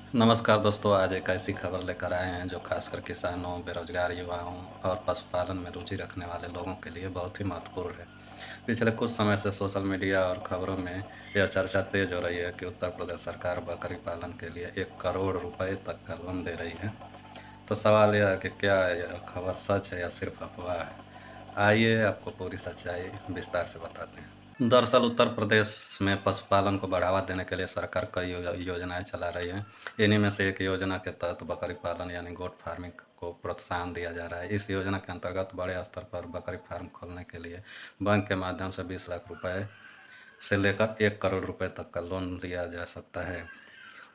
नमस्कार दोस्तों, आज एक ऐसी खबर लेकर आए हैं जो खासकर किसानों, बेरोजगार युवाओं और पशुपालन में रुचि रखने वाले लोगों के लिए बहुत ही महत्वपूर्ण है। पिछले कुछ समय से सोशल मीडिया और खबरों में यह चर्चा तेज हो रही है कि उत्तर प्रदेश सरकार बकरी पालन के लिए 1 करोड़ रुपए तक का लोन दे रही है। तो सवाल यह है कि क्या यह खबर सच है या सिर्फ अफवाह है? आइए आपको पूरी सच्चाई विस्तार से बताते हैं। दरअसल उत्तर प्रदेश में पशुपालन को बढ़ावा देने के लिए सरकार कई योजनाएं चला रही है। इन्हीं में से एक योजना के तहत बकरी पालन यानी गोट फार्मिंग को प्रोत्साहन दिया जा रहा है। इस योजना के अंतर्गत बड़े स्तर पर बकरी फार्म खोलने के लिए बैंक के माध्यम से 20 लाख रुपए से लेकर 1 करोड़ रुपए तक का लोन दिया जा सकता है।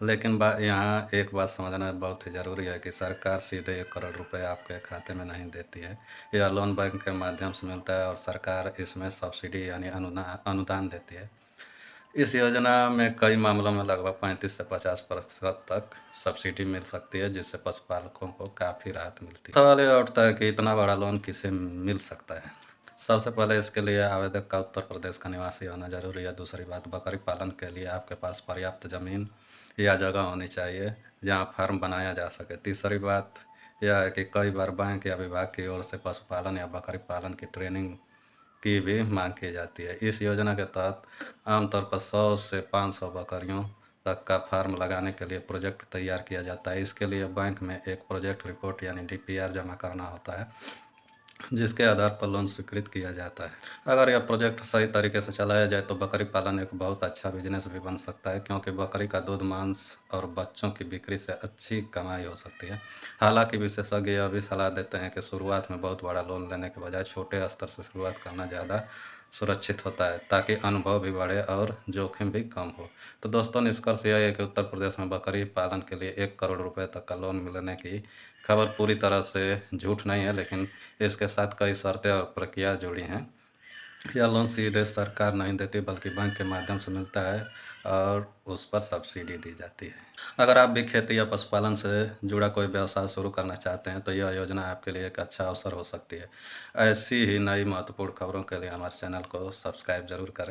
लेकिन यहाँ एक बात समझना बहुत ही ज़रूरी है कि सरकार सीधे 1 करोड़ रुपए आपके खाते में नहीं देती है। यह लोन बैंक के माध्यम से मिलता है और सरकार इसमें सब्सिडी यानी अनुदान देती है। इस योजना में कई मामलों में लगभग 35 से 50% तक सब्सिडी मिल सकती है, जिससे पशुपालकों को काफ़ी राहत मिलती है। सवाल यह उठता है कि इतना बड़ा लोन किसे मिल सकता है? सबसे पहले इसके लिए आवेदक का उत्तर प्रदेश का निवासी होना ज़रूरी है। दूसरी बात, बकरी पालन के लिए आपके पास पर्याप्त ज़मीन या जगह होनी चाहिए जहाँ फार्म बनाया जा सके। तीसरी बात यह है कि कई बार बैंक या विभाग की ओर से पशुपालन या बकरी पालन की ट्रेनिंग की भी मांग की जाती है। इस योजना के तहत आमतौर पर 100 से 500 बकरियों तक का फार्म लगाने के लिए प्रोजेक्ट तैयार किया जाता है। इसके लिए बैंक में एक प्रोजेक्ट रिपोर्ट यानी डीपीआर जमा करना होता है, जिसके आधार पर लोन स्वीकृत किया जाता है। अगर यह प्रोजेक्ट सही तरीके से चलाया जाए तो बकरी पालन एक बहुत अच्छा बिजनेस भी बन सकता है, क्योंकि बकरी का दूध, मांस और बच्चों की बिक्री से अच्छी कमाई हो सकती है। हालांकि विशेषज्ञ यह भी सलाह देते हैं कि शुरुआत में बहुत बड़ा लोन लेने के बजाय छोटे स्तर से शुरुआत करना ज़्यादा सुरक्षित होता है, ताकि अनुभव भी बढ़े और जोखिम भी कम हो। तो दोस्तों, निष्कर्ष यह है कि उत्तर प्रदेश में बकरी पालन के लिए 1 करोड़ रुपए तक का लोन मिलने की खबर पूरी तरह से झूठ नहीं है, लेकिन इसके साथ कई शर्तें और प्रक्रिया जुड़ी हैं। यह लोन सीधे सरकार नहीं देती, बल्कि बैंक के माध्यम से मिलता है और उस पर सब्सिडी दी जाती है। अगर आप भी खेती या पशुपालन से जुड़ा कोई व्यवसाय शुरू करना चाहते हैं, तो यह योजना आपके लिए एक अच्छा अवसर हो सकती है। ऐसी ही नई महत्वपूर्ण खबरों के लिए हमारे चैनल को सब्सक्राइब ज़रूर करें।